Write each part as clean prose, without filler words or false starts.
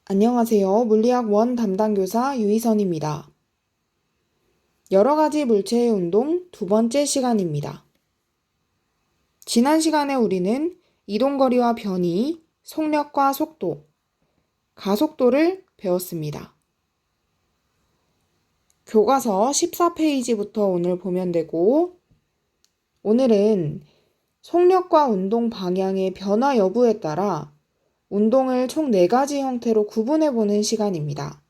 안녕하세요. 물리학 1 담당 교사 유희선입니다. 여러 가지 물체의 운동 두 번째 시간입니다. 지난 시간에 우리는 이동거리와 변이, 속력과 속도, 가속도를 배웠습니다. 교과서 14페이지부터 오늘 보면 되고, 오늘은 속력과 운동 방향의 변화 여부에 따라 운동을 총 4가지 형태로 구분해보는 시간입니다.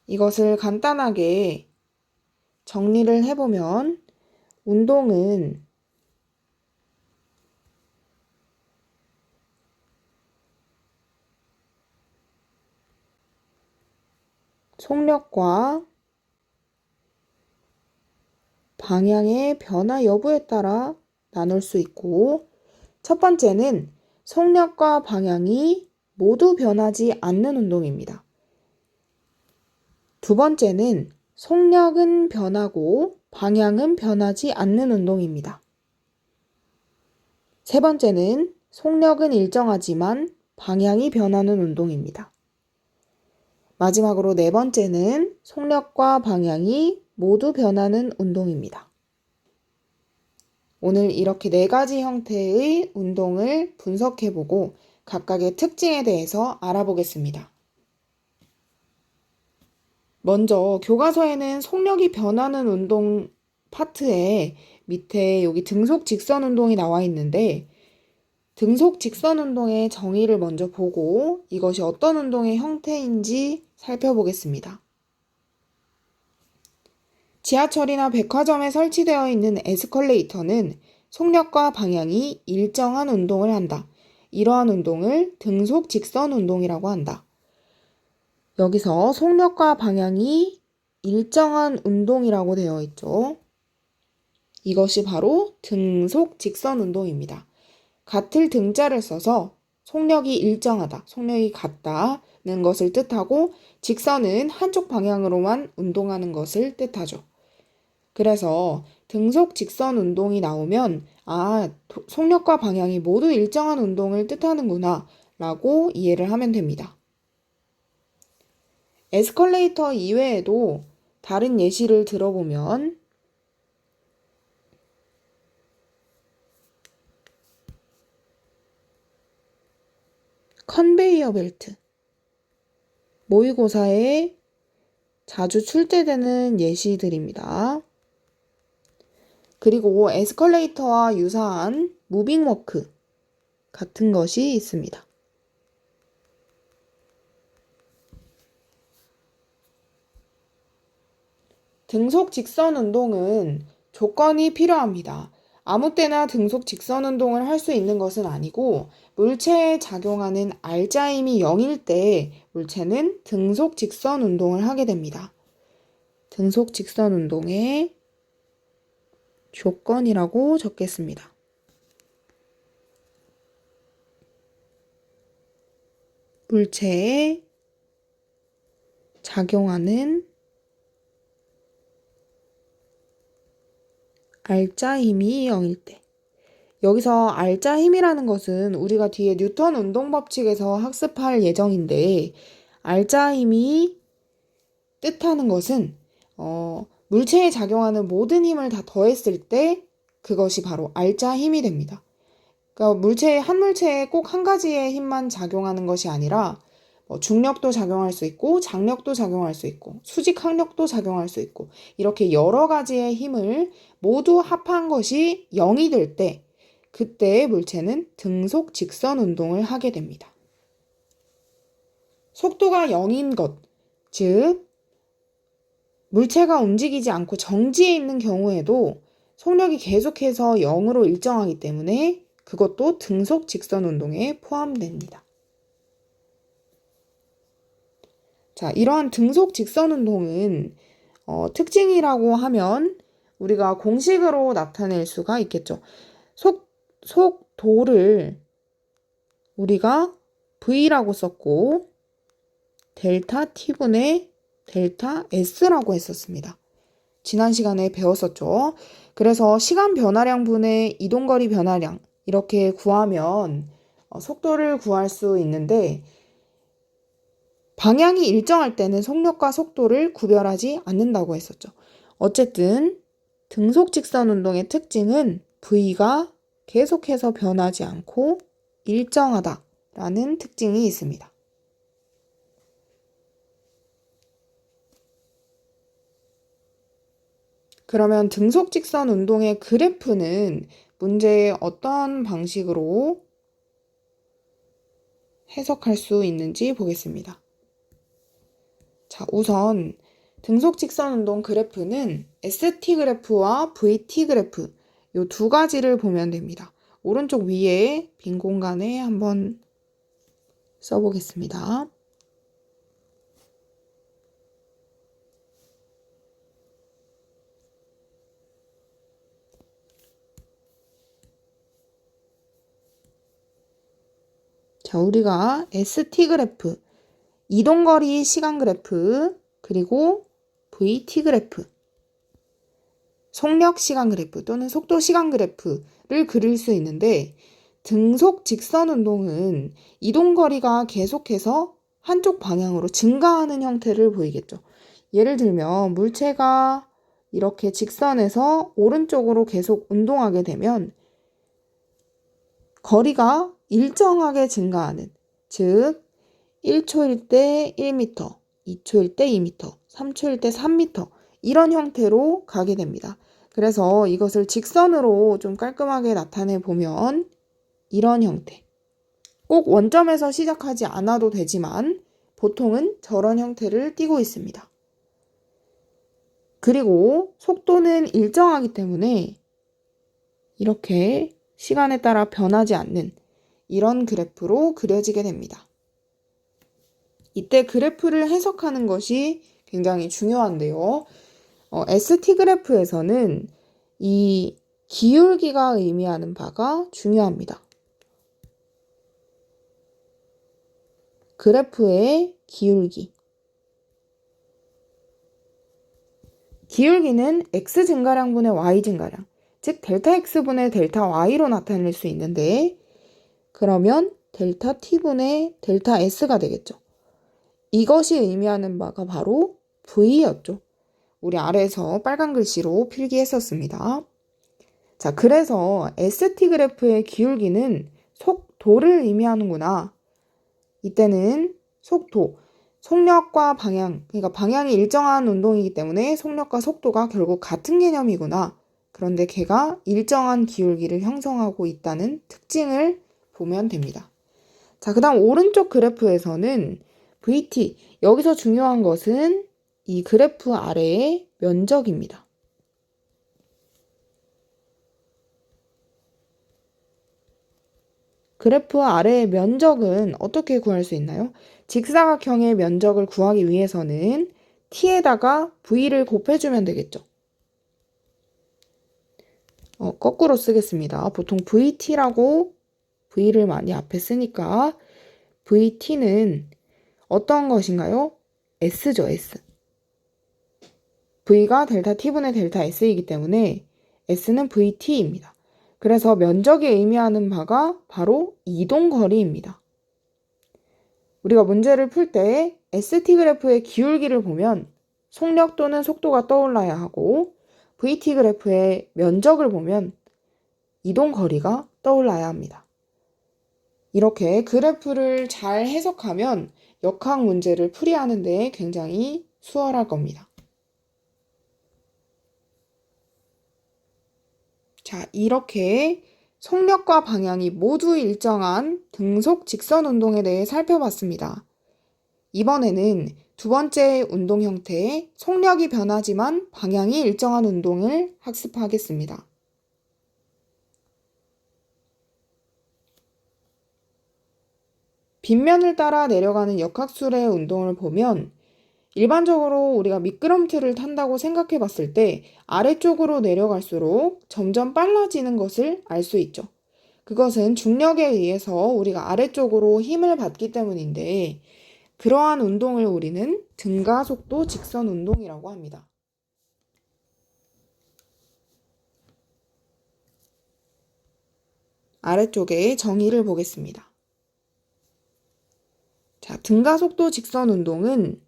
이것을 간단하게 정리를 해보면 운동은 속력과 방향의 변화 여부에 따라 나눌 수 있고, 첫 번째는 속력과 방향이 모두 변하지 않는 운동입니다. 두 번째는 속력은 변하고 방향은 변하지 않는 운동입니다. 세 번째는 속력은 일정하지만 방향이 변하는 운동입니다. 마지막으로 네 번째는 속력과 방향이 모두 변하는 운동입니다. 오늘 이렇게 4가지 형태의 운동을 분석해보고 각각의 특징에 대해서 알아보겠습니다. 먼저 교과서에는 속력이 변하는 운동 파트에 밑에 여기 등속 직선 운동이 나와 있는데, 등속 직선 운동의 정의를 먼저 보고 이것이 어떤 운동의 형태인지 살펴보겠습니다. 지하철이나 백화점에 설치되어 있는 에스컬레이터는 속력과 방향이 일정한 운동을 한다. 이러한 운동을 등속 직선 운동이라고 한다. 여기서 속력과 방향이 일정한 운동이라고 되어 있죠. 이것이 바로 등속 직선 운동입니다. 같을 등자를 써서 속력이 일정하다, 속력이 같다는 것을 뜻하고, 직선은 한쪽 방향으로만 운동하는 것을 뜻하죠. 그래서 등속 직선 운동이 나오면 속력과 방향이 모두 일정한 운동을 뜻하는구나 라고 이해를 하면 됩니다. 에스컬레이터 이외에도 다른 예시를 들어보면 컨베이어 벨트, 모의고사에 자주 출제되는 예시들입니다. 그리고 에스컬레이터와 유사한 무빙워크 같은 것이 있습니다. 등속 직선 운동은 조건이 필요합니다. 아무 때나 등속 직선 운동을 할 수 있는 것은 아니고, 물체에 작용하는 알자힘이 0일 때 물체는 등속 직선 운동을 하게 됩니다. 등속 직선 운동의 조건이라고 적겠습니다. 물체에 작용하는 알자힘이 0일 때. 여기서 알자힘이라는 것은 우리가 뒤에 뉴턴 운동 법칙에서 학습할 예정인데, 알자힘이 뜻하는 것은 물체에 작용하는 모든 힘을 다 더했을 때 그것이 바로 알자힘이 됩니다. 그러니까 한 물체에 꼭 한 가지의 힘만 작용하는 것이 아니라 중력도 작용할 수 있고, 장력도 작용할 수 있고, 수직 항력도 작용할 수 있고, 이렇게 여러 가지의 힘을 모두 합한 것이 0이 될 때, 그때 물체는 등속 직선 운동을 하게 됩니다. 속도가 0인 것, 즉 물체가 움직이지 않고 정지해 있는 경우에도 속력이 계속해서 0으로 일정하기 때문에 그것도 등속 직선 운동에 포함됩니다. 자, 이러한 등속 직선 운동은 특징이라고 하면 우리가 공식으로 나타낼 수가 있겠죠. 속도를 우리가 V라고 썼고, 델타 T분의 델타 S라고 했었습니다. 지난 시간에 배웠었죠. 그래서 시간 변화량 분의 이동거리 변화량 이렇게 구하면 속도를 구할 수 있는데 방향이 일정할 때는 속력과 속도를 구별하지 않는다고 했었죠. 어쨌든 등속 직선 운동의 특징은 V가 계속해서 변하지 않고 일정하다라는 특징이 있습니다. 그러면 등속 직선 운동의 그래프는 문제에 어떤 방식으로 해석할 수 있는지 보겠습니다. 자, 우선 등속 직선 운동 그래프는 ST 그래프와 VT 그래프 이 두 가지를 보면 됩니다. 오른쪽 위에 빈 공간에 한번 써보겠습니다. 자, 우리가 ST 그래프, 이동거리 시간 그래프, 그리고 VT 그래프, 속력 시간 그래프 또는 속도 시간 그래프를 그릴 수 있는데 등속 직선 운동은 이동거리가 계속해서 한쪽 방향으로 증가하는 형태를 보이겠죠. 예를 들면 물체가 이렇게 직선에서 오른쪽으로 계속 운동하게 되면 거리가 일정하게 증가하는, 즉 1초일 때 1m, 2초일 때 2m, 3초일 때 3m 이런 형태로 가게 됩니다. 그래서 이것을 직선으로 좀 깔끔하게 나타내 보면 이런 형태. 꼭 원점에서 시작하지 않아도 되지만 보통은 저런 형태를 띠고 있습니다. 그리고 속도는 일정하기 때문에 이렇게 시간에 따라 변하지 않는 이런 그래프로 그려지게 됩니다. 이때 그래프를 해석하는 것이 굉장히 중요한데요. ST 그래프에서는 이 기울기가 의미하는 바가 중요합니다. 그래프의 기울기. 기울기는 x 증가량분의 y 증가량, 즉 델타 x분의 델타 y로 나타낼 수 있는데 그러면 델타 t분의 델타 s가 되겠죠. 이것이 의미하는 바가 바로 V였죠. 우리 아래에서 빨간 글씨로 필기했었습니다. 자, 그래서 ST 그래프의 기울기는 속도를 의미하는구나. 이때는 속도, 속력과 방향, 그러니까 방향이 일정한 운동이기 때문에 속력과 속도가 결국 같은 개념이구나. 그런데 걔가 일정한 기울기를 형성하고 있다는 특징을 보면 됩니다. 자, 그 다음 오른쪽 그래프에서는 VT, 여기서 중요한 것은 이 그래프 아래의 면적입니다. 그래프 아래의 면적은 어떻게 구할 수 있나요? 직사각형의 면적을 구하기 위해서는 t에다가 v를 곱해주면 되겠죠. 거꾸로 쓰겠습니다. 보통 vt라고 v를 많이 앞에 쓰니까 vt는 어떤 것인가요? s죠, s. v가 델타 t분의 델타 s이기 때문에 s는 vt입니다. 그래서 면적이 의미하는 바가 바로 이동거리입니다. 우리가 문제를 풀 때 ST 그래프의 기울기를 보면 속력 또는 속도가 떠올라야 하고 VT 그래프의 면적을 보면 이동거리가 떠올라야 합니다. 이렇게 그래프를 잘 해석하면 역학 문제를 풀이하는 데 굉장히 수월할 겁니다. 자, 이렇게 속력과 방향이 모두 일정한 등속 직선 운동에 대해 살펴봤습니다. 이번에는 두 번째 운동 형태, 속력이 변하지만 방향이 일정한 운동을 학습하겠습니다. 빗면을 따라 내려가는 역학술의 운동을 보면 일반적으로 우리가 미끄럼틀을 탄다고 생각해 봤을 때 아래쪽으로 내려갈수록 점점 빨라지는 것을 알 수 있죠. 그것은 중력에 의해서 우리가 아래쪽으로 힘을 받기 때문인데 그러한 운동을 우리는 등가속도 직선 운동이라고 합니다. 아래쪽에 정의를 보겠습니다. 자, 등가속도 직선 운동은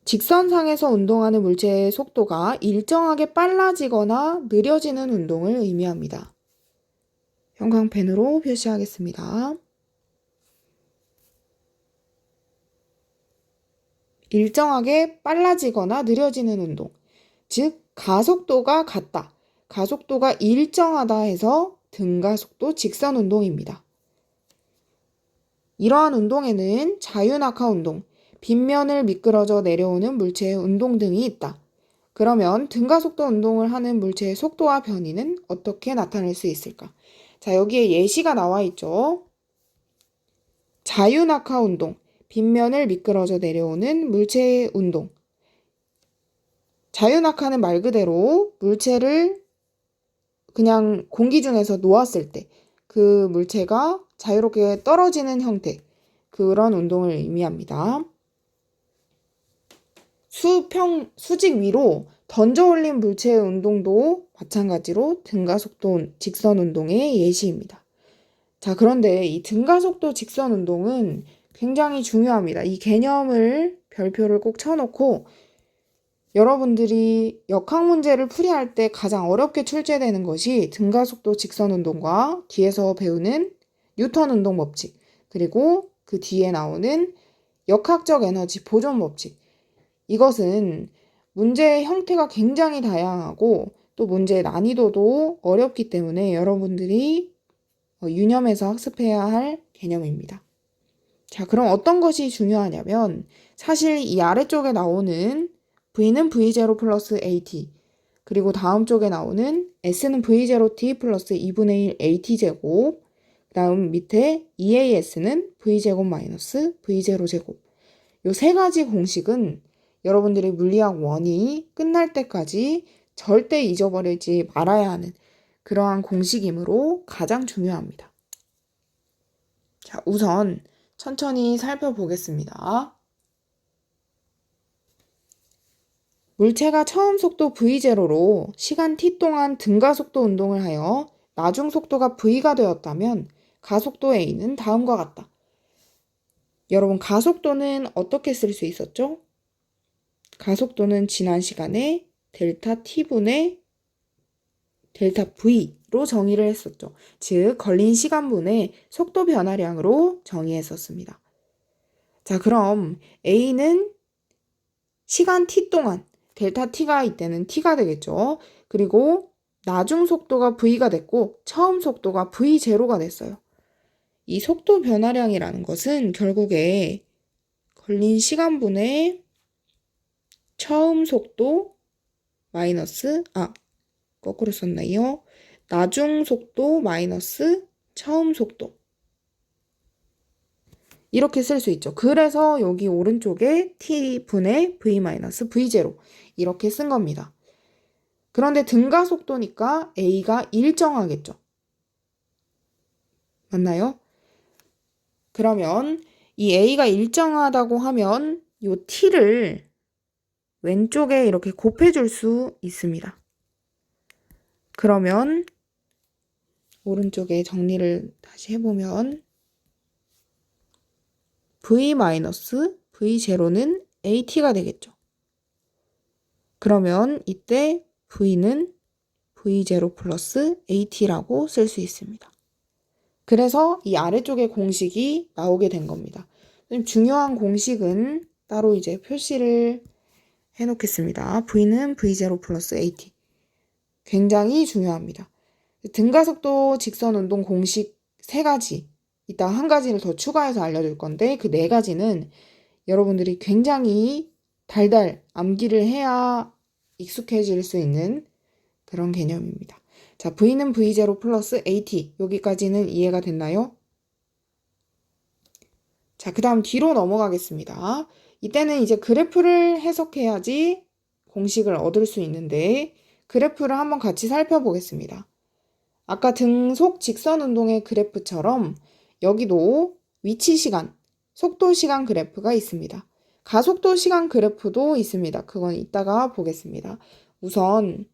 직선상에서 운동하는 물체의 속도가 일정하게 빨라지거나 느려지는 운동을 의미합니다. 형광펜으로 표시하겠습니다. 일정하게 빨라지거나 느려지는 운동. 즉, 가속도가 같다. 가속도가 일정하다 해서 등가속도 직선 운동입니다. 이러한 운동에는 자유낙하 운동, 빗면을 미끄러져 내려오는 물체의 운동 등이 있다. 그러면 등가속도 운동을 하는 물체의 속도와 변이는 어떻게 나타낼 수 있을까? 자, 여기에 예시가 나와 있죠. 자유낙하 운동, 빗면을 미끄러져 내려오는 물체의 운동. 자유낙하는 말 그대로 물체를 그냥 공기 중에서 놓았을 때 그 물체가 자유롭게 떨어지는 형태, 그런 운동을 의미합니다. 수직 위로 던져 올린 물체의 운동도 마찬가지로 등가속도 직선 운동의 예시입니다. 자, 그런데 이 등가속도 직선 운동은 굉장히 중요합니다. 이 개념을 별표를 꼭 쳐놓고 여러분들이 역학 문제를 풀이할 때 가장 어렵게 출제되는 것이 등가속도 직선 운동과 뒤에서 배우는 뉴턴 운동 법칙, 그리고 그 뒤에 나오는 역학적 에너지 보존 법칙. 이것은 문제의 형태가 굉장히 다양하고 또 문제의 난이도도 어렵기 때문에 여러분들이 유념해서 학습해야 할 개념입니다. 자, 그럼 어떤 것이 중요하냐면 사실 이 아래쪽에 나오는 V는 V0 플러스 AT, 그리고 다음 쪽에 나오는 S는 V0T 플러스 2분의 1 AT제곱, 그 다음 밑에 EAS는 V제곱 마이너스 V0제곱. 요 세 가지 공식은 여러분들이 물리학 1이 끝날 때까지 절대 잊어버리지 말아야 하는 그러한 공식이므로 가장 중요합니다. 자, 우선 천천히 살펴보겠습니다. 물체가 처음 속도 v0로 시간 t 동안 등가속도 운동을 하여 나중 속도가 v가 되었다면 가속도 a는 다음과 같다. 여러분, 가속도는 어떻게 쓸 수 있었죠? 가속도는 지난 시간에 델타 t분의 델타 v로 정의를 했었죠. 즉, 걸린 시간분의 속도 변화량으로 정의했었습니다. 자, 그럼 a는 시간 t 동안 델타 t가 이때는 t가 되겠죠. 그리고 나중 속도가 v가 됐고 처음 속도가 v0가 됐어요. 이 속도 변화량이라는 것은 결국에 걸린 시간분의 처음 속도 마이너스 거꾸로 썼나요? 나중 속도 마이너스 처음 속도, 이렇게 쓸 수 있죠. 그래서 여기 오른쪽에 t분의 v-v0 이렇게 쓴 겁니다. 그런데 등가속도니까 a가 일정하겠죠. 맞나요? 그러면 이 a가 일정하다고 하면 이 t를 왼쪽에 이렇게 곱해줄 수 있습니다. 그러면 오른쪽에 정리를 다시 해보면 v-v0는 at가 되겠죠. 그러면 이때 v는 v0 플러스 at라고 쓸 수 있습니다. 그래서 이 아래쪽에 공식이 나오게 된 겁니다. 중요한 공식은 따로 이제 표시를 해놓겠습니다. v는 v0 플러스 at. 굉장히 중요합니다. 등가속도 직선운동 공식 3가지, 이따 한 가지를 더 추가해서 알려줄 건데 그 4가지는 여러분들이 굉장히 달달 암기를 해야 익숙해질 수 있는 그런 개념입니다. 자, v는 v0 플러스 at. 여기까지는 이해가 됐나요? 자, 그 다음 뒤로 넘어가겠습니다. 이때는 이제 그래프를 해석해야지 공식을 얻을 수 있는데 그래프를 한번 같이 살펴보겠습니다. 아까 등속 직선 운동의 그래프처럼 여기도 위치 시간, 속도 시간 그래프가 있습니다. 가속도 시간 그래프도 있습니다. 그건 이따가 보겠습니다. 우선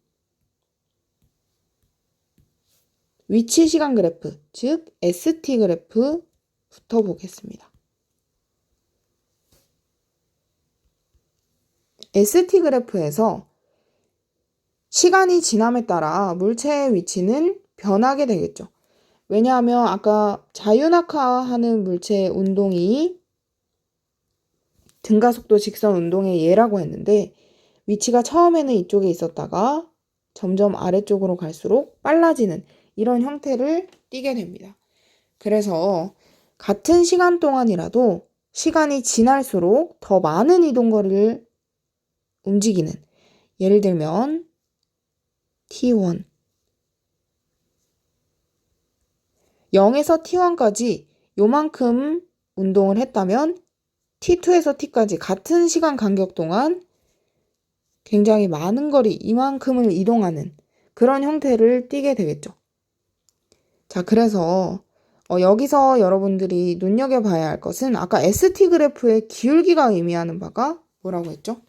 위치 시간 그래프, 즉 ST 그래프부터 보겠습니다. ST 그래프에서 시간이 지남에 따라 물체의 위치는 변하게 되겠죠. 왜냐하면 아까 자유낙하하는 물체의 운동이 등가속도 직선 운동의 예라고 했는데 위치가 처음에는 이쪽에 있었다가 점점 아래쪽으로 갈수록 빨라지는 이런 형태를 띠게 됩니다. 그래서 같은 시간 동안이라도 시간이 지날수록 더 많은 이동거리를 움직이는, 예를 들면 T1 0에서 T1까지 요만큼 운동을 했다면 T2에서 T까지 같은 시간 간격 동안 굉장히 많은 거리, 이만큼을 이동하는 그런 형태를 띠게 되겠죠. 자, 그래서 여기서 여러분들이 눈여겨봐야 할 것은 아까 ST 그래프의 기울기가 의미하는 바가 뭐라고 했죠?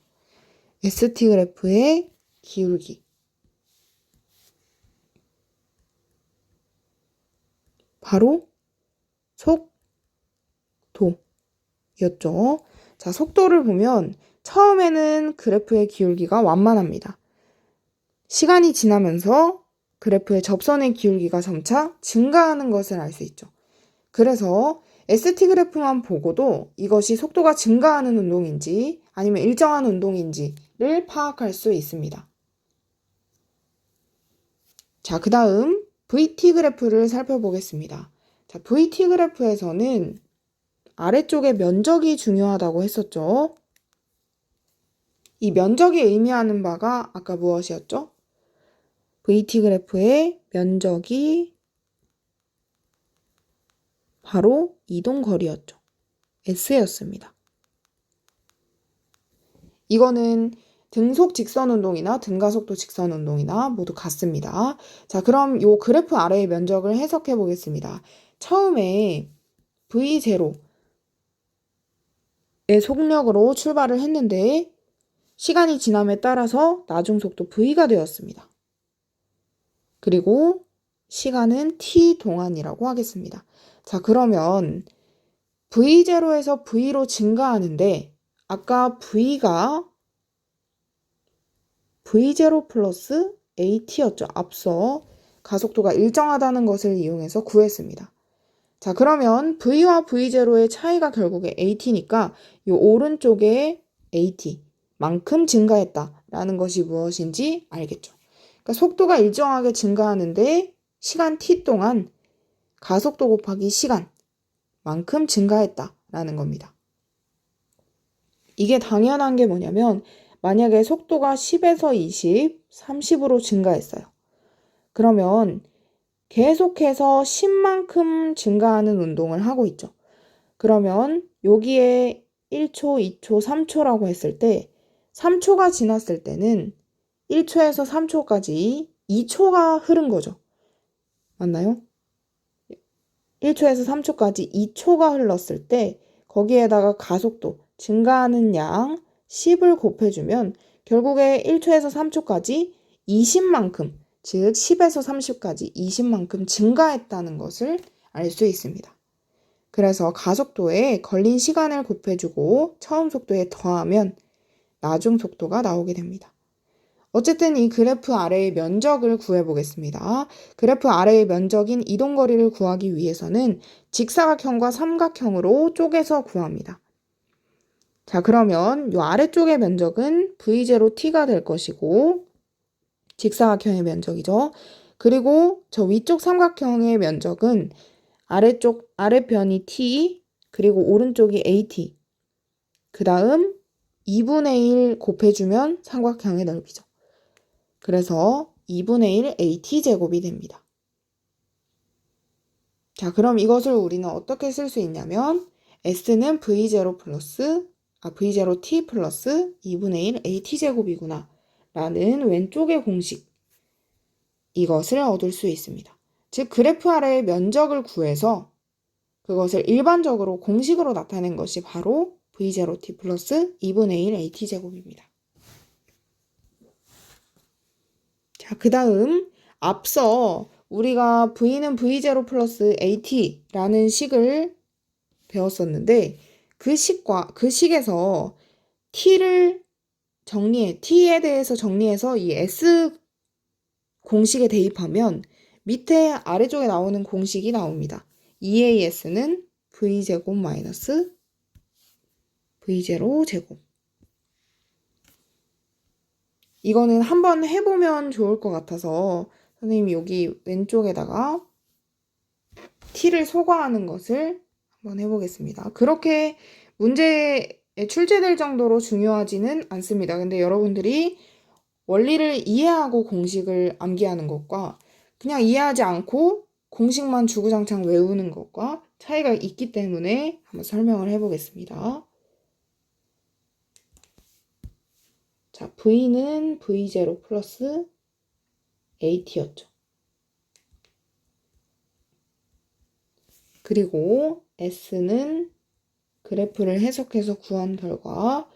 ST 그래프의 기울기. 바로 속도였죠. 자, 속도를 보면 처음에는 그래프의 기울기가 완만합니다. 시간이 지나면서 그래프의 접선의 기울기가 점차 증가하는 것을 알 수 있죠. 그래서 ST 그래프만 보고도 이것이 속도가 증가하는 운동인지 아니면 일정한 운동인지를 파악할 수 있습니다. 자, 그 다음 VT 그래프를 살펴보겠습니다. 자, VT 그래프에서는 아래쪽의 면적이 중요하다고 했었죠. 이 면적이 의미하는 바가 아까 무엇이었죠? VT 그래프의 면적이 바로 이동거리였죠. S였습니다. 이거는 등속 직선 운동이나 등가속도 직선 운동이나 모두 같습니다. 자, 그럼 이 그래프 아래의 면적을 해석해 보겠습니다. 처음에 V0의 속력으로 출발을 했는데 시간이 지남에 따라서 나중 속도 V가 되었습니다. 그리고 시간은 T 동안이라고 하겠습니다. 자, 그러면 V0에서 V로 증가하는데 아까 V가 V0 플러스 AT였죠. 앞서 가속도가 일정하다는 것을 이용해서 구했습니다. 자, 그러면 V와 V0의 차이가 결국에 AT니까 이 오른쪽에 AT만큼 증가했다라는 것이 무엇인지 알겠죠. 그러니까 속도가 일정하게 증가하는데 시간 T 동안 가속도 곱하기 시간만큼 증가했다라는 겁니다. 이게 당연한 게 뭐냐면 만약에 속도가 10에서 20, 30으로 증가했어요. 그러면 계속해서 10만큼 증가하는 운동을 하고 있죠. 그러면 여기에 1초, 2초, 3초라고 했을 때 3초가 지났을 때는 1초에서 3초까지 2초가 흐른 거죠. 맞나요? 1초에서 3초까지 2초가 흘렀을 때 거기에다가 가속도, 증가하는 양 10을 곱해주면 결국에 1초에서 3초까지 20만큼, 즉 10에서 30까지 20만큼 증가했다는 것을 알 수 있습니다. 그래서 가속도에 걸린 시간을 곱해주고 처음 속도에 더하면 나중 속도가 나오게 됩니다. 어쨌든 이 그래프 아래의 면적을 구해보겠습니다. 그래프 아래의 면적인 이동거리를 구하기 위해서는 직사각형과 삼각형으로 쪼개서 구합니다. 자, 그러면 이 아래쪽의 면적은 V0T가 될 것이고 직사각형의 면적이죠. 그리고 저 위쪽 삼각형의 면적은 아래편이 T, 그리고 오른쪽이 AT. 그 다음 2분의 1 곱해주면 삼각형의 넓이죠. 그래서 2분의 1 AT 제곱이 됩니다. 자, 그럼 이것을 우리는 어떻게 쓸 수 있냐면 S는 V0T 플러스 2분의 1 AT 제곱이구나 라는 왼쪽의 공식, 이것을 얻을 수 있습니다. 즉 그래프 아래의 면적을 구해서 그것을 일반적으로 공식으로 나타낸 것이 바로 V0T 플러스 2분의 1 AT 제곱입니다. 자, 그 다음 앞서 우리가 V는 V0 플러스 AT라는 식을 배웠었는데 그 식에서 T를 t에 대해서 정리해서 이 s 공식에 대입하면 밑에 아래쪽에 나오는 공식이 나옵니다. 2as는 v제곱 마이너스 v0 제곱. 이거는 한번 해보면 좋을 것 같아서 선생님이 여기 왼쪽에다가 t를 소거하는 것을 한번 해보겠습니다. 그렇게 문제에 출제될 정도로 중요하지는 않습니다. 근데 여러분들이 원리를 이해하고 공식을 암기하는 것과 그냥 이해하지 않고 공식만 주구장창 외우는 것과 차이가 있기 때문에 한번 설명을 해보겠습니다. 자, V는 V0 플러스 AT였죠. 그리고 S는 그래프를 해석해서 구한 결과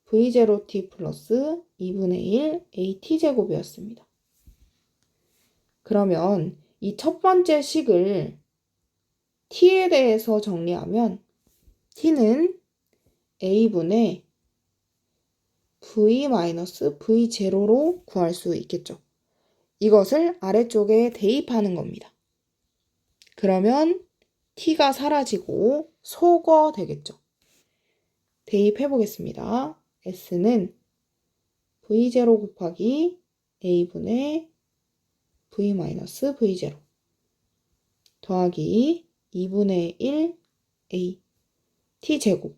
V0t 플러스 2분의 1 AT제곱이었습니다. 그러면 이 첫 번째 식을 t에 대해서 정리하면 t는 a분의 v-v0로 구할 수 있겠죠. 이것을 아래쪽에 대입하는 겁니다. 그러면 t가 사라지고 소거 되겠죠. 대입해 보겠습니다. s는 v0 곱하기 a분의 v-v0 더하기 2분의 1 a t제곱.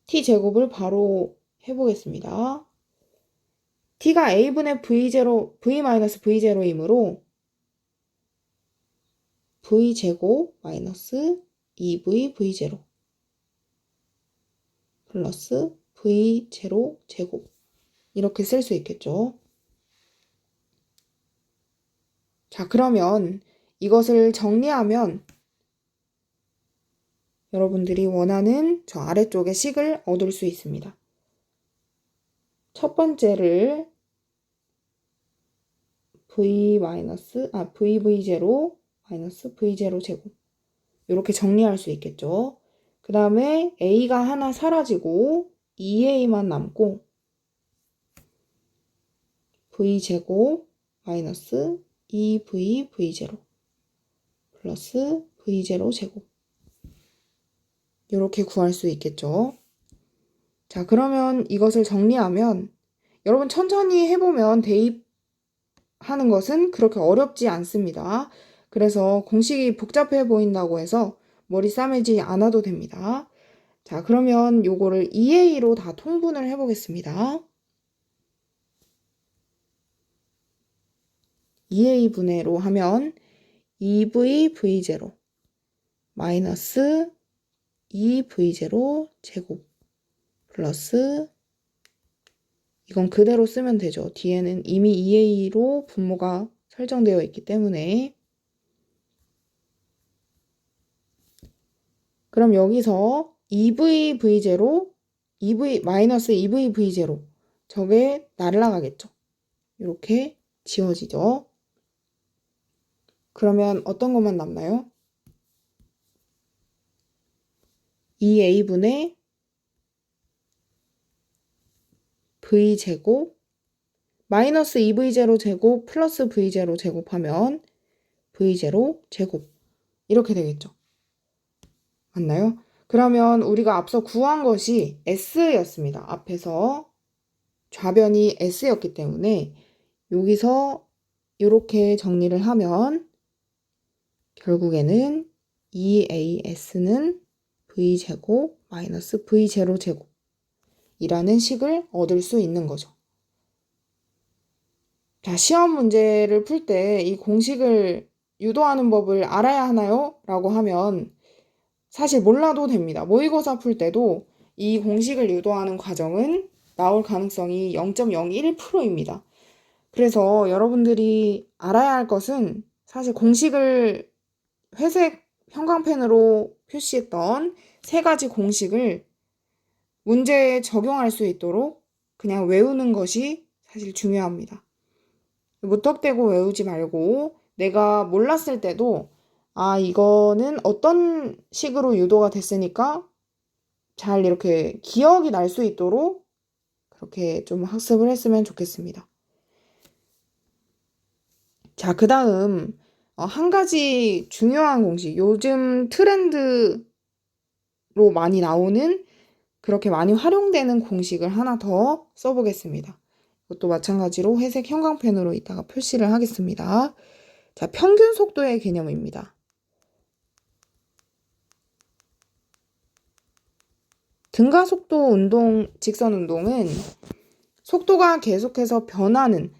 t제곱을 바로 해보겠습니다. t가 a분의 v0, v-v0이므로 v제곱 마이너스 2v v0 플러스 v0 제곱 이렇게 쓸 수 있겠죠. 자, 그러면 이것을 정리하면 여러분들이 원하는 저 아래쪽의 식을 얻을 수 있습니다. 첫 번째를 vv0 마이너스 v0 제곱 이렇게 정리할 수 있겠죠. 그 다음에 a가 하나 사라지고 2a만 남고 v제곱 마이너스 2v v0 플러스 v0 제곱 이렇게 구할 수 있겠죠. 자, 그러면 이것을 정리하면 여러분 천천히 해보면 대입하는 것은 그렇게 어렵지 않습니다. 그래서 공식이 복잡해 보인다고 해서 머리 싸매지 않아도 됩니다. 자, 그러면 요거를 2a로 다 통분을 해보겠습니다. 2a분의로 하면 2v v0 마이너스 2v0 제곱 플러스 이건 그대로 쓰면 되죠. 뒤에는 이미 2a로 분모가 설정되어 있기 때문에 그럼 여기서 2v v0 마이너스 2v v0 저게 날라가겠죠. 이렇게 지워지죠. 그러면 어떤 것만 남나요? 2a분의 v제곱 마이너스 2v0 제곱 플러스 v0 제곱하면 v0 제곱 이렇게 되겠죠. 맞나요? 그러면 우리가 앞서 구한 것이 s였습니다. 앞에서 좌변이 s였기 때문에 여기서 이렇게 정리를 하면 결국에는 2as는 v제곱 마이너스 v0 제곱 이라는 식을 얻을 수 있는 거죠. 자, 시험 문제를 풀 때 이 공식을 유도하는 법을 알아야 하나요? 라고 하면 사실 몰라도 됩니다. 모의고사 풀 때도 이 공식을 유도하는 과정은 나올 가능성이 0.01%입니다. 그래서 여러분들이 알아야 할 것은 사실 공식을 회색 형광펜으로 표시했던 세 가지 공식을 문제에 적용할 수 있도록 그냥 외우는 것이 사실 중요합니다. 무턱대고 외우지 말고 내가 몰랐을 때도 아, 이거는 어떤 식으로 유도가 됐으니까 잘 이렇게 기억이 날 수 있도록 그렇게 좀 학습을 했으면 좋겠습니다. 자, 그 다음 한 가지 중요한 공식, 요즘 트렌드로 많이 나오는 그렇게 많이 활용되는 공식을 하나 더 써보겠습니다. 이것도 마찬가지로 회색 형광펜으로 이따가 표시를 하겠습니다. 자, 평균 속도의 개념입니다. 등가속도 운동, 직선 운동은 속도가 계속해서 변하는,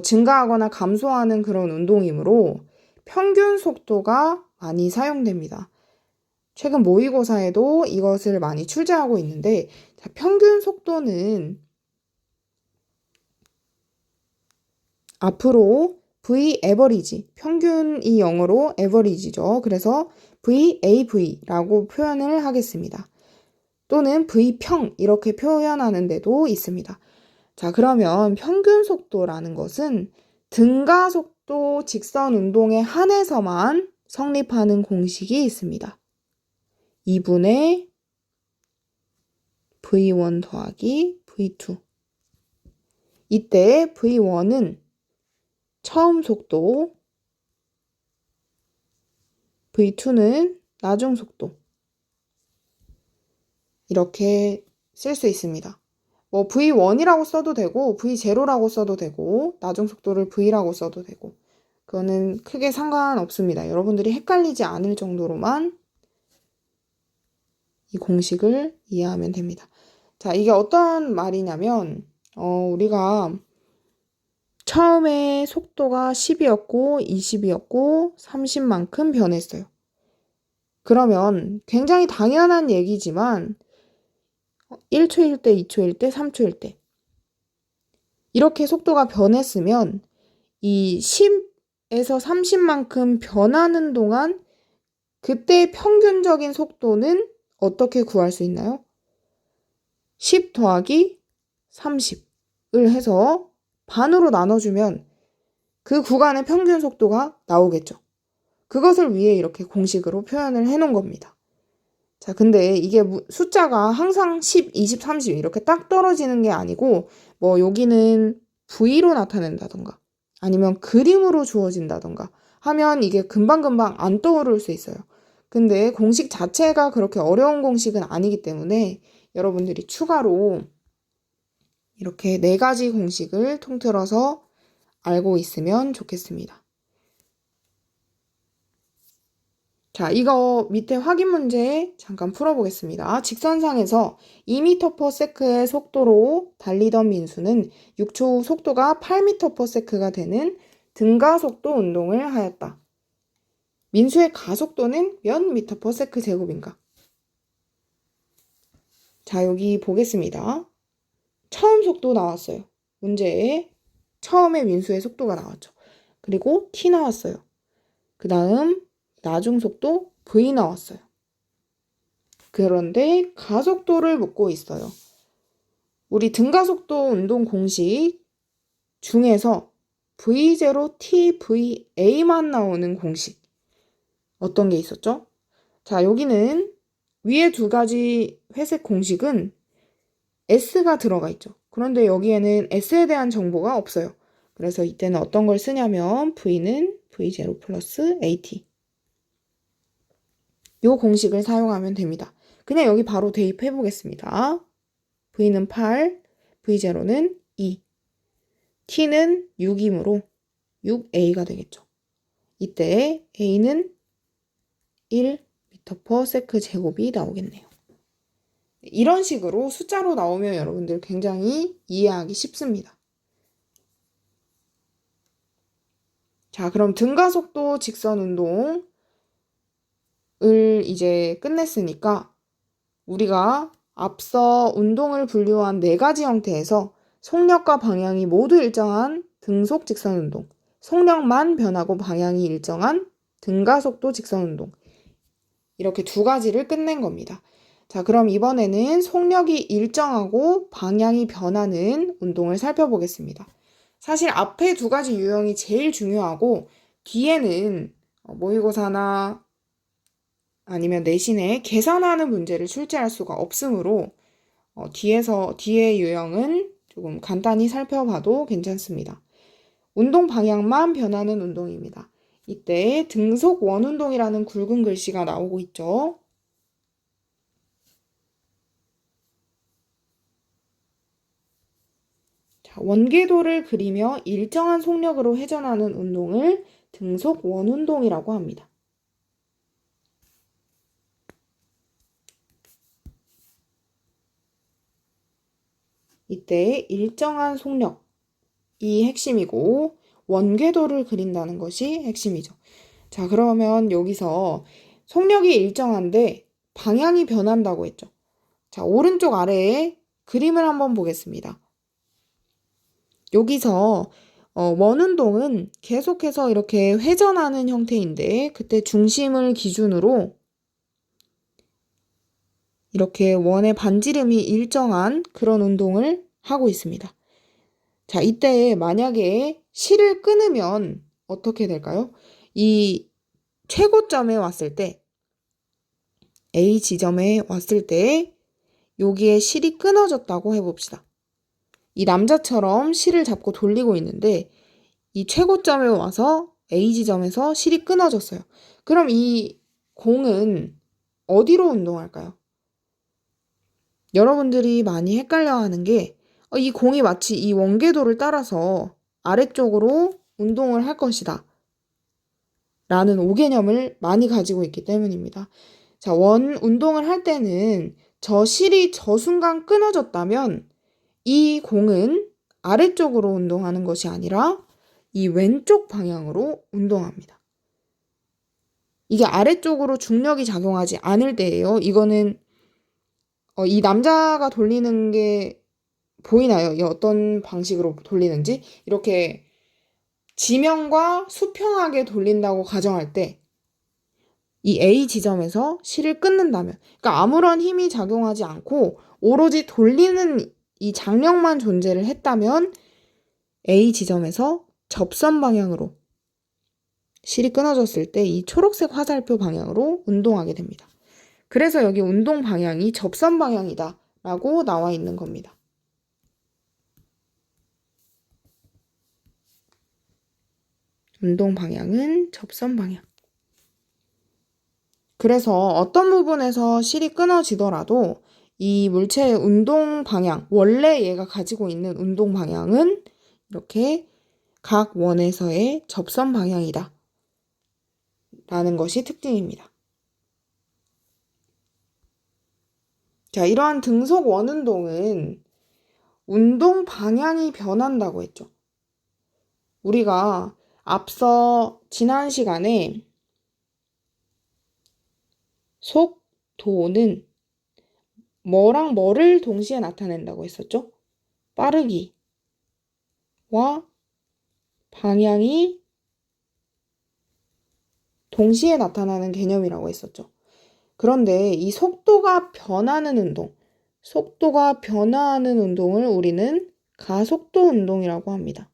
증가하거나 감소하는 그런 운동이므로 평균 속도가 많이 사용됩니다. 최근 모의고사에도 이것을 많이 출제하고 있는데, 자, 평균 속도는 앞으로 V average, 평균이 영어로 average죠. 그래서 VAV라고 표현을 하겠습니다. 또는 V평 이렇게 표현하는 데도 있습니다. 자, 그러면 평균 속도라는 것은 등가속도 직선 운동에 한해서만 성립하는 공식이 있습니다. 2분의 V1 더하기 V2. 이때 V1은 처음 속도, V2는 나중 속도. 이렇게 쓸 수 있습니다. V1이라고 써도 되고, V0라고 써도 되고, 나중 속도를 V라고 써도 되고, 그거는 크게 상관없습니다. 여러분들이 헷갈리지 않을 정도로만 이 공식을 이해하면 됩니다. 자, 이게 어떤 말이냐면, 우리가 처음에 속도가 10이었고, 20이었고, 30만큼 변했어요. 그러면 굉장히 당연한 얘기지만, 1초일 때, 2초일 때, 3초일 때. 이렇게 속도가 변했으면 이 10에서 30만큼 변하는 동안 그때 평균적인 속도는 어떻게 구할 수 있나요? 10 더하기 30을 해서 반으로 나눠주면 그 구간의 평균 속도가 나오겠죠. 그것을 위해 이렇게 공식으로 표현을 해놓은 겁니다. 자, 근데 이게 숫자가 항상 10, 20, 30 이렇게 딱 떨어지는 게 아니고 여기는 V로 나타낸다던가 아니면 그림으로 주어진다던가 하면 이게 금방금방 안 떠오를 수 있어요. 근데 공식 자체가 그렇게 어려운 공식은 아니기 때문에 여러분들이 추가로 이렇게 4가지 공식을 통틀어서 알고 있으면 좋겠습니다. 자, 이거 밑에 확인 문제 잠깐 풀어보겠습니다. 직선상에서 2m/s의 속도로 달리던 민수는 6초 후 속도가 8m/s가 되는 등가속도 운동을 하였다. 민수의 가속도는 몇 m/s 제곱인가? 자, 여기 보겠습니다. 처음 속도 나왔어요. 문제에 처음에 민수의 속도가 나왔죠. 그리고 t 나왔어요. 그 다음 나중 속도 v 나왔어요. 그런데 가속도를 묻고 있어요. 우리 등가속도 운동 공식 중에서 v0 tva만 나오는 공식 어떤 게 있었죠? 자, 여기는 위에 2가지 회색 공식은 s가 들어가 있죠. 그런데 여기에는 s에 대한 정보가 없어요. 그래서 이때는 어떤 걸 쓰냐면 v는 v0 플러스 at 이 공식을 사용하면 됩니다. 그냥 여기 바로 대입해 보겠습니다. v는 8, v0는 2, t는 6이므로 6a가 되겠죠. 이때 a는 1m/s 제곱이 나오겠네요. 이런 식으로 숫자로 나오면 여러분들 굉장히 이해하기 쉽습니다. 자, 그럼 등가속도 직선 운동을 이제 끝냈으니까 우리가 앞서 운동을 분류한 4가지 형태에서 속력과 방향이 모두 일정한 등속 직선 운동, 속력만 변하고 방향이 일정한 등가속도 직선 운동 이렇게 2가지를 끝낸 겁니다. 자, 그럼 이번에는 속력이 일정하고 방향이 변하는 운동을 살펴보겠습니다. 사실 앞에 2가지 유형이 제일 중요하고 뒤에는 모의고사나 아니면 내신에 계산하는 문제를 출제할 수가 없으므로 뒤의 유형은 조금 간단히 살펴봐도 괜찮습니다. 운동 방향만 변하는 운동입니다. 이때 등속 원운동이라는 굵은 글씨가 나오고 있죠. 자, 원궤도를 그리며 일정한 속력으로 회전하는 운동을 등속 원운동이라고 합니다. 이때 일정한 속력이 핵심이고 원궤도를 그린다는 것이 핵심이죠. 자, 그러면 여기서 속력이 일정한데 방향이 변한다고 했죠. 자, 오른쪽 아래에 그림을 한번 보겠습니다. 여기서 원운동은 계속해서 이렇게 회전하는 형태인데 그때 중심을 기준으로 이렇게 원의 반지름이 일정한 그런 운동을 하고 있습니다. 자, 이때 만약에 실을 끊으면 어떻게 될까요? 이 최고점에 왔을 때, A 지점에 왔을 때 여기에 실이 끊어졌다고 해봅시다. 이 남자처럼 실을 잡고 돌리고 있는데 이 최고점에 와서 A 지점에서 실이 끊어졌어요. 그럼 이 공은 어디로 운동할까요? 여러분들이 많이 헷갈려하는 게 이 공이 마치 이 원궤도를 따라서 아래쪽으로 운동을 할 것이다 라는 오개념을 많이 가지고 있기 때문입니다. 자, 원 운동을 할 때는 저 실이 저 순간 끊어졌다면 이 공은 아래쪽으로 운동하는 것이 아니라 이 왼쪽 방향으로 운동합니다. 이게 아래쪽으로 중력이 작용하지 않을 때예요. 이거는 이 남자가 돌리는 게 보이나요? 이 어떤 방식으로 돌리는지? 이렇게 지면과 수평하게 돌린다고 가정할 때 이 A 지점에서 실을 끊는다면, 그러니까 아무런 힘이 작용하지 않고 오로지 돌리는 이 장력만 존재를 했다면 A 지점에서 접선 방향으로 실이 끊어졌을 때 이 초록색 화살표 방향으로 운동하게 됩니다. 그래서 여기 운동 방향이 접선 방향이다 라고 나와 있는 겁니다. 운동 방향은 접선 방향. 그래서 어떤 부분에서 실이 끊어지더라도 이 물체의 운동 방향, 원래 얘가 가지고 있는 운동 방향은 이렇게 각 원에서의 접선 방향이다 라는 것이 특징입니다. 자, 이러한 등속 원운동은 운동 방향이 변한다고 했죠. 우리가 앞서 지난 시간에 속도는 뭐랑 뭐를 동시에 나타낸다고 했었죠? 빠르기와 방향이 동시에 나타나는 개념이라고 했었죠. 그런데 이 속도가 변하는 운동을 우리는 가속도 운동이라고 합니다.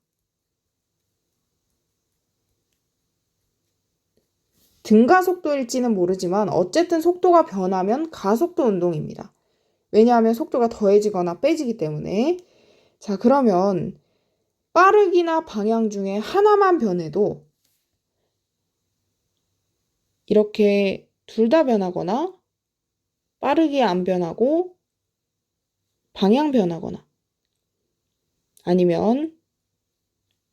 등가속도일지는 모르지만 어쨌든 속도가 변하면 가속도 운동입니다. 왜냐하면 속도가 더해지거나 빼지기 때문에. 자, 그러면 빠르기나 방향 중에 하나만 변해도 이렇게 둘 다 변하거나 빠르게 안 변하고 방향 변하거나 아니면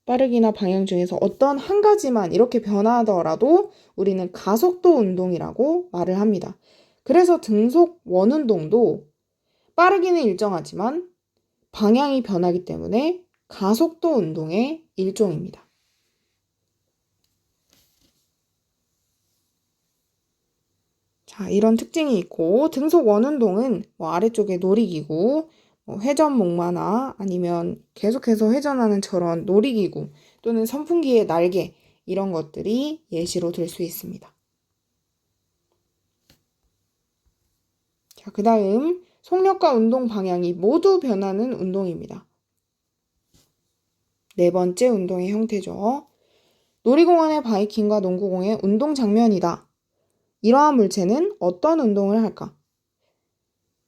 빠르기나 방향 중에서 어떤 한 가지만 이렇게 변하더라도 우리는 가속도 운동이라고 말을 합니다. 그래서 등속 원운동도 빠르기는 일정하지만 방향이 변하기 때문에 가속도 운동의 일종입니다. 자, 이런 특징이 있고 등속 원운동은 아래쪽에 놀이기구, 회전목마나 아니면 계속해서 회전하는 저런 놀이기구 또는 선풍기의 날개 이런 것들이 예시로 들 수 있습니다. 자, 그 다음 속력과 운동 방향이 모두 변하는 운동입니다. 네 번째 운동의 형태죠. 놀이공원의 바이킹과 농구공의 운동 장면이다. 이러한 물체는 어떤 운동을 할까?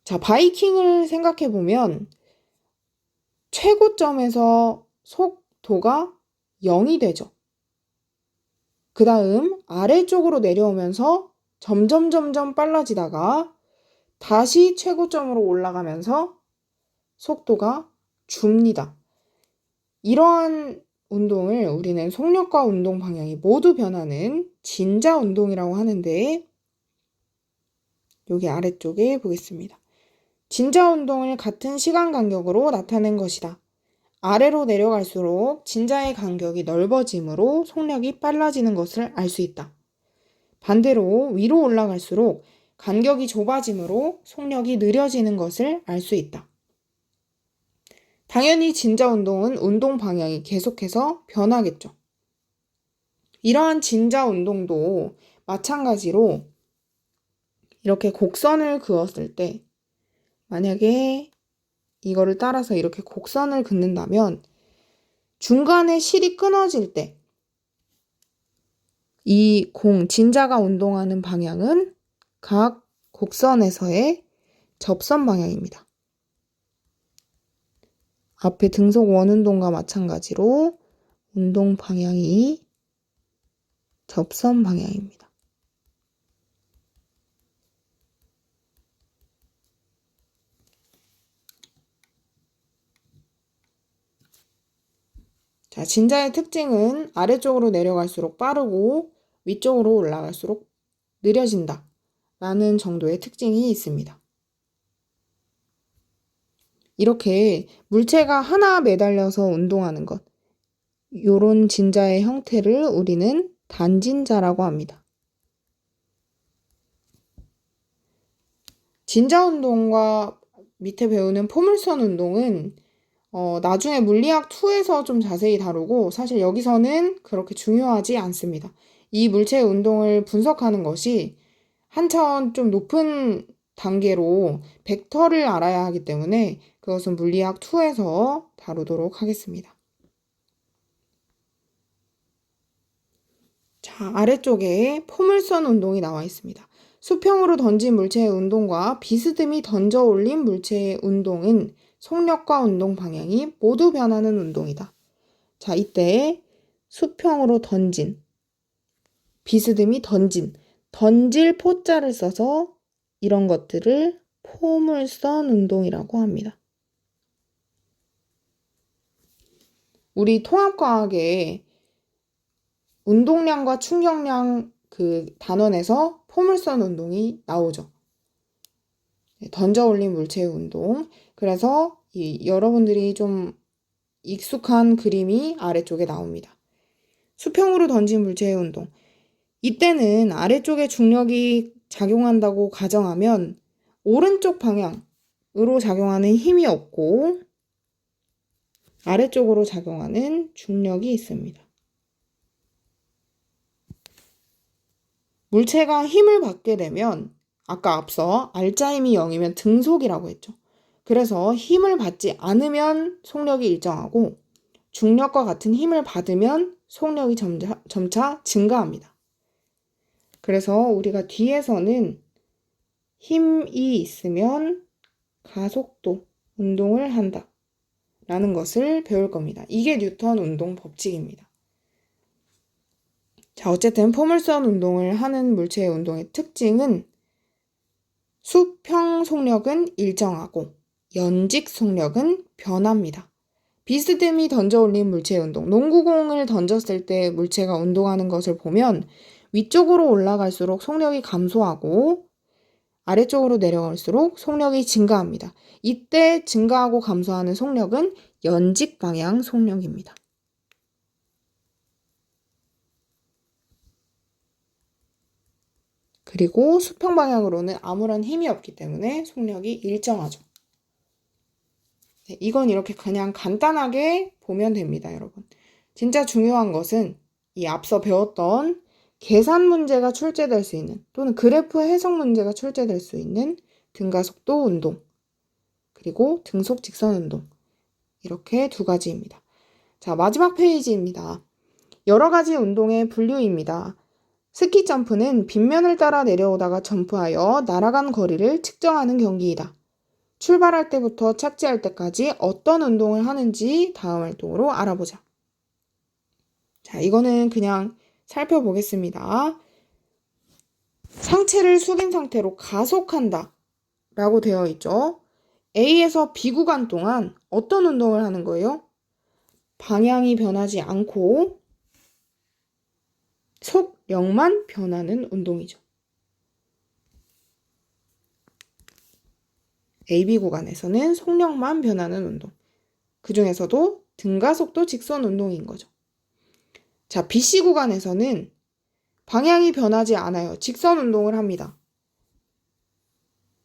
자, 바이킹을 생각해 보면 최고점에서 속도가 0이 되죠. 그 다음 아래쪽으로 내려오면서 점점 빨라지다가 다시 최고점으로 올라가면서 속도가 줍니다. 이러한 운동을 우리는 속력과 운동 방향이 모두 변하는 진자 운동이라고 하는데, 여기 아래쪽에 보겠습니다. 진자 운동을 같은 시간 간격으로 나타낸 것이다. 아래로 내려갈수록 진자의 간격이 넓어지므로 속력이 빨라지는 것을 알 수 있다. 반대로 위로 올라갈수록 간격이 좁아지므로 속력이 느려지는 것을 알 수 있다. 당연히 진자 운동은 운동 방향이 계속해서 변하겠죠. 이러한 진자 운동도 마찬가지로 이렇게 곡선을 그었을 때, 만약에 이거를 따라서 이렇게 곡선을 긋는다면 중간에 실이 끊어질 때 이 진자가 운동하는 방향은 각 곡선에서의 접선 방향입니다. 앞에 등속 원운동과 마찬가지로 운동 방향이 접선 방향입니다. 자, 진자의 특징은 아래쪽으로 내려갈수록 빠르고 위쪽으로 올라갈수록 느려진다 라는 정도의 특징이 있습니다. 이렇게 물체가 하나 매달려서 운동하는 것, 요런 진자의 형태를 우리는 단진자라고 합니다. 진자 운동과 밑에 배우는 포물선 운동은 나중에 물리학 2에서 좀 자세히 다루고, 사실 여기서는 그렇게 중요하지 않습니다. 이 물체의 운동을 분석하는 것이 한 차원 좀 높은 단계로 벡터를 알아야 하기 때문에 그것은 물리학 2에서 다루도록 하겠습니다. 자, 아래쪽에 포물선 운동이 나와 있습니다. 수평으로 던진 물체의 운동과 비스듬히 던져 올린 물체의 운동은 속력과 운동 방향이 모두 변하는 운동이다. 자, 이때 수평으로 던진, 비스듬히 던진, 던질 포자를 써서 이런 것들을 포물선 운동이라고 합니다. 우리 통합과학에 운동량과 충격량 그 단원에서 포물선 운동이 나오죠. 던져 올린 물체의 운동. 그래서 여러분들이 좀 익숙한 그림이 아래쪽에 나옵니다. 수평으로 던진 물체의 운동. 이때는 아래쪽에 중력이 작용한다고 가정하면 오른쪽 방향으로 작용하는 힘이 없고 아래쪽으로 작용하는 중력이 있습니다. 물체가 힘을 받게 되면 아까 앞서 알자 힘이 0이면 등속이라고 했죠. 그래서 힘을 받지 않으면 속력이 일정하고 중력과 같은 힘을 받으면 속력이 점차 증가합니다. 그래서 우리가 뒤에서는 힘이 있으면 가속도 운동을 한다 라는 것을 배울 겁니다. 이게 뉴턴 운동 법칙입니다. 자, 어쨌든 포물선 운동을 하는 물체의 운동의 특징은 수평 속력은 일정하고 연직 속력은 변합니다. 비스듬히 던져 올린 물체의 운동, 농구공을 던졌을 때 물체가 운동하는 것을 보면 위쪽으로 올라갈수록 속력이 감소하고 아래쪽으로 내려갈수록 속력이 증가합니다. 이때 증가하고 감소하는 속력은 연직 방향 속력입니다. 그리고 수평 방향으로는 아무런 힘이 없기 때문에 속력이 일정하죠. 네, 이건 이렇게 그냥 간단하게 보면 됩니다, 여러분. 진짜 중요한 것은 이 앞서 배웠던 계산 문제가 출제될 수 있는 또는 그래프 해석 문제가 출제될 수 있는 등가속도 운동 그리고 등속 직선 운동 이렇게 두 가지입니다. 자, 마지막 페이지입니다. 여러 가지 운동의 분류입니다. 스키 점프는 빗면을 따라 내려오다가 점프하여 날아간 거리를 측정하는 경기이다. 출발할 때부터 착지할 때까지 어떤 운동을 하는지 다음 활동으로 알아보자. 자, 이거는 그냥 살펴보겠습니다. 상체를 숙인 상태로 가속한다 라고 되어 있죠. A에서 B 구간 동안 어떤 운동을 하는 거예요? 방향이 변하지 않고 속력만 변하는 운동이죠. AB 구간에서는 속력만 변하는 운동. 그 중에서도 등가속도 직선 운동인 거죠. 자, BC 구간에서는 방향이 변하지 않아요. 직선 운동을 합니다.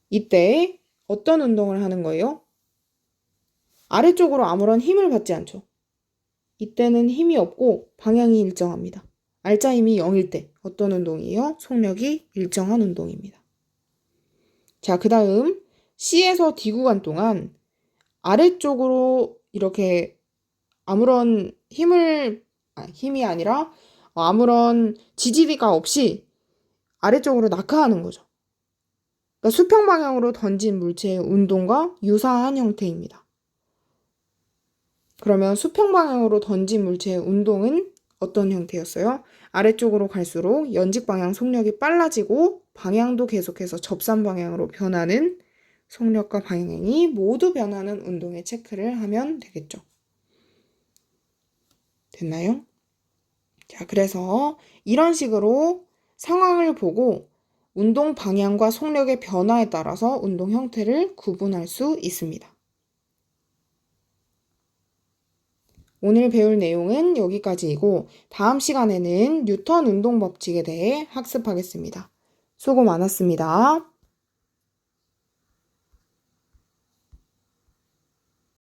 이때 어떤 운동을 하는 거예요? 아래쪽으로 아무런 힘을 받지 않죠. 이때는 힘이 없고 방향이 일정합니다. 알짜 힘이 0일 때 어떤 운동이에요? 속력이 일정한 운동입니다. 자, 그 다음 C에서 D 구간 동안 아래쪽으로 이렇게 아무런 힘이 아니라 아무런 지지리가 없이 아래쪽으로 낙하하는 거죠. 그러니까 수평 방향으로 던진 물체의 운동과 유사한 형태입니다. 그러면 수평 방향으로 던진 물체의 운동은 어떤 형태였어요? 아래쪽으로 갈수록 연직 방향 속력이 빨라지고 방향도 계속해서 접산 방향으로 변하는 속력과 방향이 모두 변하는 운동에 체크를 하면 되겠죠. 됐나요? 자, 그래서 이런 식으로 상황을 보고 운동 방향과 속력의 변화에 따라서 운동 형태를 구분할 수 있습니다. 오늘 배울 내용은 여기까지이고 다음 시간에는 뉴턴 운동 법칙에 대해 학습하겠습니다. 수고 많았습니다.